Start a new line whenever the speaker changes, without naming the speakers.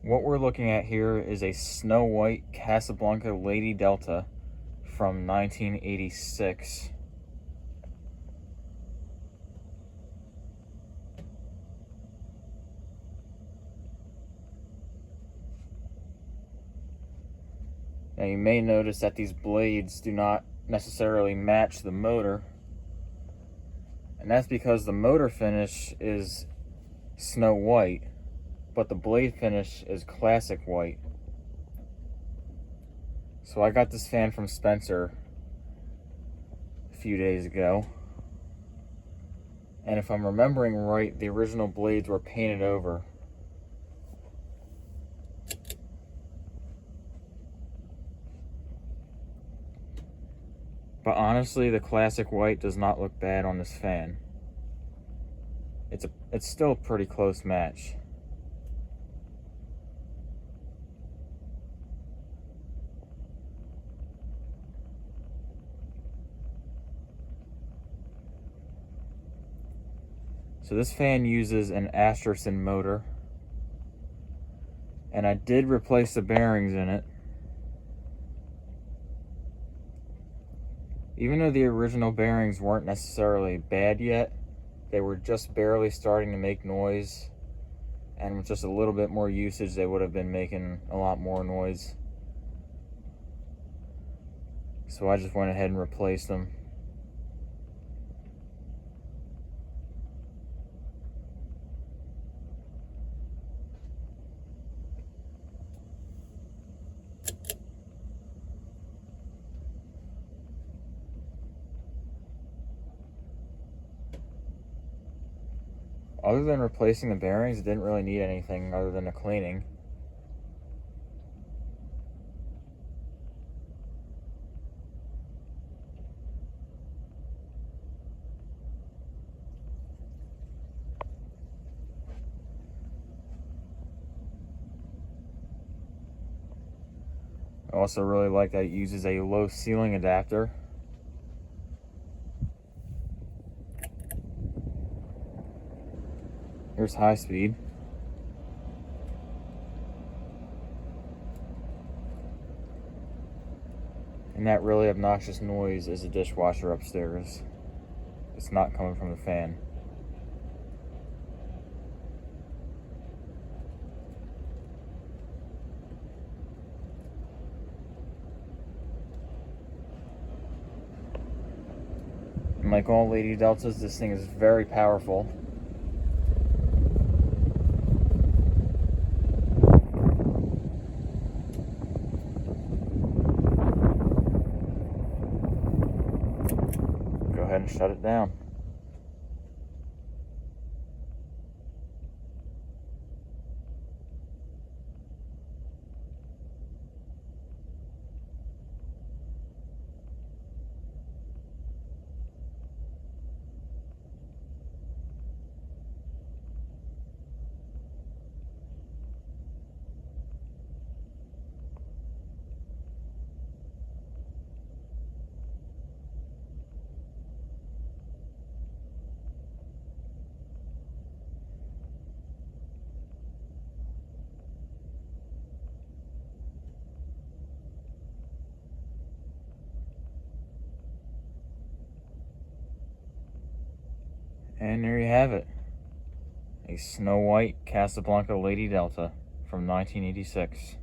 What we're looking at here is a Snow White Casablanca Lady Delta from 1986. Now you may notice that these blades do not necessarily match the motor, and that's because the motor finish is Snow White, but the blade finish is classic white. So I got this fan from Spencer a few days ago, and if I'm remembering right, the original blades were painted over. But honestly, the classic white does not look bad on this fan. It's still a pretty close match. So this fan uses an Asterson motor, and I did replace the bearings in it. Even though the original bearings weren't necessarily bad yet, they were just barely starting to make noise, and with just a little bit more usage they would have been making a lot more noise. So I just went ahead and replaced them. Other than replacing the bearings, it didn't really need anything other than a cleaning. I also really like that it uses a low ceiling adapter. Here's high speed. And that really obnoxious noise is a dishwasher upstairs. It's not coming from the fan. And like all Lady Deltas, this thing is very powerful. Go ahead and shut it down. And there you have it. A Snow White Casablanca Lady Delta from 1986.